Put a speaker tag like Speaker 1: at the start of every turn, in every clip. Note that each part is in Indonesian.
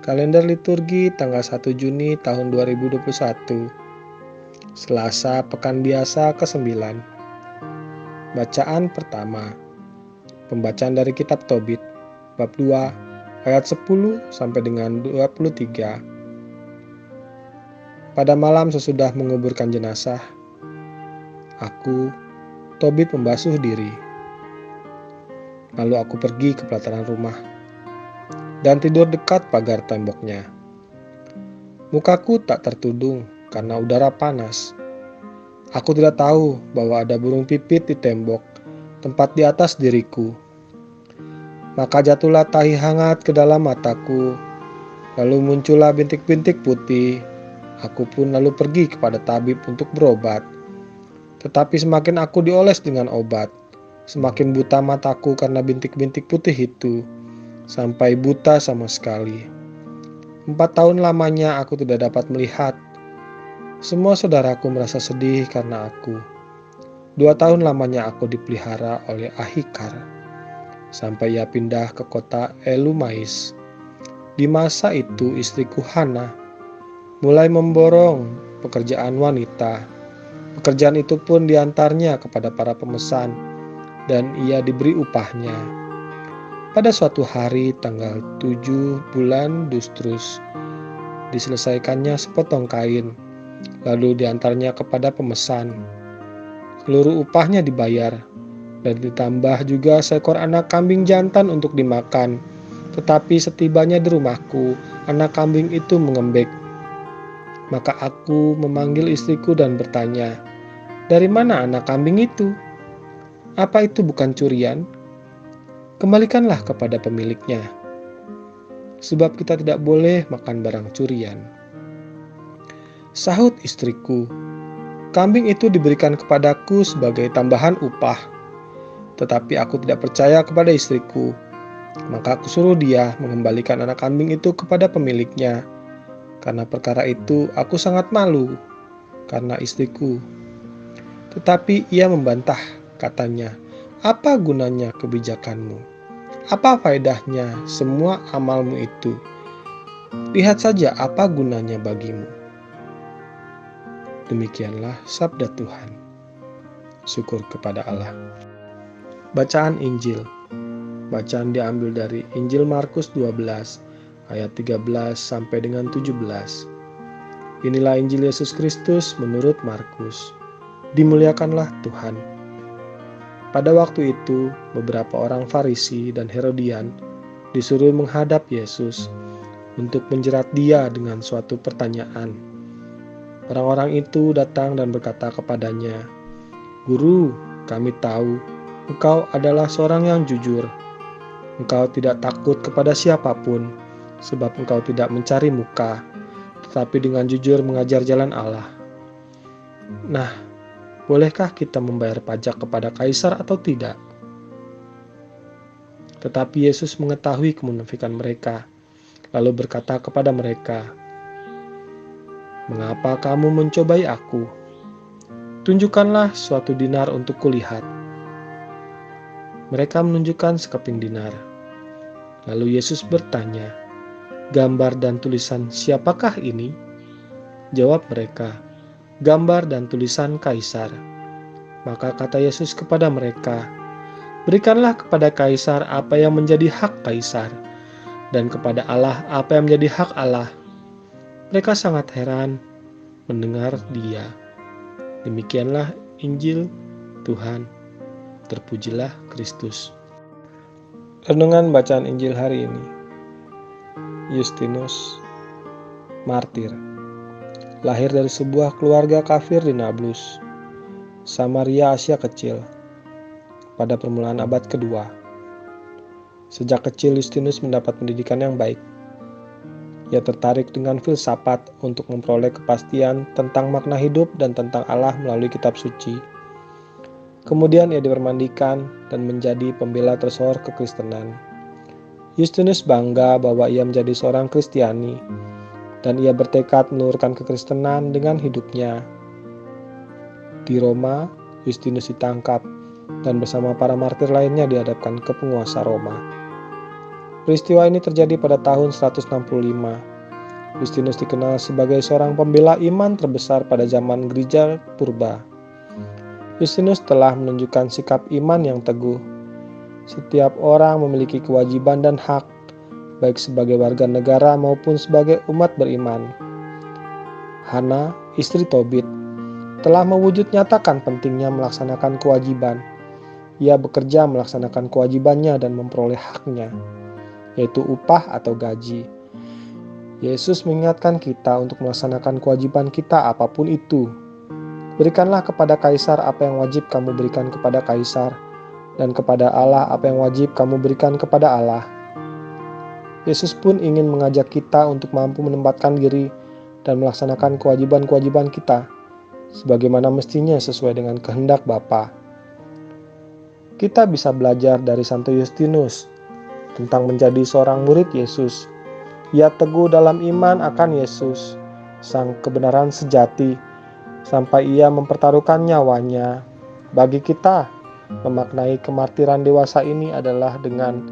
Speaker 1: Kalender liturgi tanggal 1 Juni tahun 2021. Selasa Pekan Biasa ke-9. Bacaan pertama. Pembacaan dari kitab Tobit bab 2 ayat 10 sampai dengan 23. Pada malam sesudah menguburkan jenazah, aku, Tobit, membasuh diri. Lalu aku pergi ke pelataran rumah dan tidur dekat pagar temboknya. Mukaku tak tertudung karena udara panas. Aku tidak tahu bahwa ada burung pipit di tembok, tempat di atas diriku. Maka jatuhlah tahi hangat ke dalam mataku, lalu muncullah bintik-bintik putih. Aku pun lalu pergi kepada tabib untuk berobat. Tetapi semakin aku dioles dengan obat, semakin buta mataku karena bintik-bintik putih itu, sampai buta sama sekali. 4 tahun lamanya aku tidak dapat melihat. Semua saudaraku merasa sedih karena aku. 2 tahun lamanya aku dipelihara oleh Ahikar, sampai ia pindah ke kota Elumais. Di masa itu istriku Hana mulai memborong pekerjaan wanita. Pekerjaan itu pun diantarnya kepada para pemesan, dan ia diberi upahnya. Pada suatu hari tanggal 7 bulan Dustrus, diselesaikannya sepotong kain, lalu diantarnya kepada pemesan. Seluruh upahnya dibayar, dan ditambah juga seekor anak kambing jantan untuk dimakan. Tetapi setibanya di rumahku, anak kambing itu mengembek. Maka aku memanggil istriku dan bertanya, "Dari mana anak kambing itu? Apa itu bukan curian? Kembalikanlah kepada pemiliknya, sebab kita tidak boleh makan barang curian." Sahut istriku, "Kambing itu diberikan kepadaku sebagai tambahan upah." Tetapi aku tidak percaya kepada istriku. Maka aku suruh dia mengembalikan anak kambing itu kepada pemiliknya. Karena perkara itu aku sangat malu karena istriku. Tetapi ia membantah, katanya, "Apa gunanya kebijakanmu? Apa faedahnya semua amalmu itu? Lihat saja apa gunanya bagimu." Demikianlah sabda Tuhan. Syukur kepada Allah. Bacaan Injil. Bacaan diambil dari Injil Markus 12 ayat 13 sampai dengan 17. Inilah Injil Yesus Kristus menurut Markus. Dimuliakanlah Tuhan. Pada waktu itu, beberapa orang Farisi dan Herodian disuruh menghadap Yesus untuk menjerat dia dengan suatu pertanyaan. Orang-orang itu datang dan berkata kepadanya, "Guru, kami tahu Engkau adalah seorang yang jujur. Engkau tidak takut kepada siapapun, sebab Engkau tidak mencari muka, tetapi dengan jujur mengajar jalan Allah. Nah, bolehkah kita membayar pajak kepada kaisar atau tidak?" Tetapi Yesus mengetahui kemunafikan mereka, lalu berkata kepada mereka, "Mengapa kamu mencobai aku? Tunjukkanlah suatu dinar untuk kulihat." Mereka menunjukkan sekeping dinar. Lalu Yesus bertanya, "Gambar dan tulisan siapakah ini?" Jawab mereka, "Gambar dan tulisan kaisar." Maka kata Yesus kepada mereka, "Berikanlah kepada kaisar apa yang menjadi hak kaisar, dan kepada Allah apa yang menjadi hak Allah." Mereka sangat heran mendengar dia. Demikianlah Injil Tuhan. Terpujilah Kristus. Renungan bacaan Injil hari ini. Justinus, martir, lahir dari sebuah keluarga kafir di Nablus, Samaria, Asia Kecil, pada permulaan abad kedua. Sejak kecil Justinus mendapat pendidikan yang baik. Ia tertarik dengan filsafat untuk memperoleh kepastian tentang makna hidup dan tentang Allah melalui kitab suci. Kemudian ia dipermandikan dan menjadi pembela tersohor kekristenan. Justinus bangga bahwa ia menjadi seorang Kristiani, dan ia bertekad menelurkan kekristenan dengan hidupnya. Di Roma, Justinus ditangkap dan bersama para martir lainnya dihadapkan ke penguasa Roma. Peristiwa ini terjadi pada tahun 165. Justinus dikenal sebagai seorang pembela iman terbesar pada zaman gereja purba. Justinus telah menunjukkan sikap iman yang teguh. Setiap orang memiliki kewajiban dan hak, baik sebagai warga negara maupun sebagai umat beriman. Hana, istri Tobit, telah mewujud nyatakan pentingnya melaksanakan kewajiban. Ia bekerja melaksanakan kewajibannya dan memperoleh haknya, yaitu upah atau gaji. Yesus mengingatkan kita untuk melaksanakan kewajiban kita apapun itu. Berikanlah kepada kaisar apa yang wajib kamu berikan kepada kaisar, dan kepada Allah apa yang wajib kamu berikan kepada Allah. Yesus pun ingin mengajak kita untuk mampu menempatkan diri dan melaksanakan kewajiban-kewajiban kita, sebagaimana mestinya sesuai dengan kehendak Bapa. Kita bisa belajar dari Santo Justinus tentang menjadi seorang murid Yesus. Ia teguh dalam iman akan Yesus, sang kebenaran sejati, sampai ia mempertaruhkan nyawanya. Bagi kita, memaknai kemartiran dewasa ini adalah dengan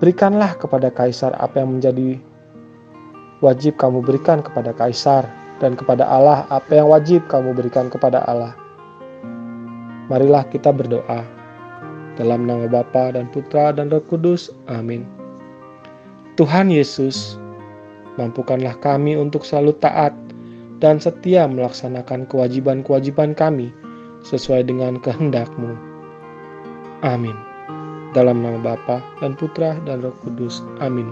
Speaker 1: berikanlah kepada kaisar apa yang menjadi wajib kamu berikan kepada kaisar, dan kepada Allah apa yang wajib kamu berikan kepada Allah. Marilah kita berdoa. Dalam nama Bapa dan Putra dan Roh Kudus. Amin. Tuhan Yesus, mampukanlah kami untuk selalu taat dan setia melaksanakan kewajiban-kewajiban kami sesuai dengan kehendak-Mu. Amin. Dalam nama Bapa dan Putra dan Roh Kudus. Amin.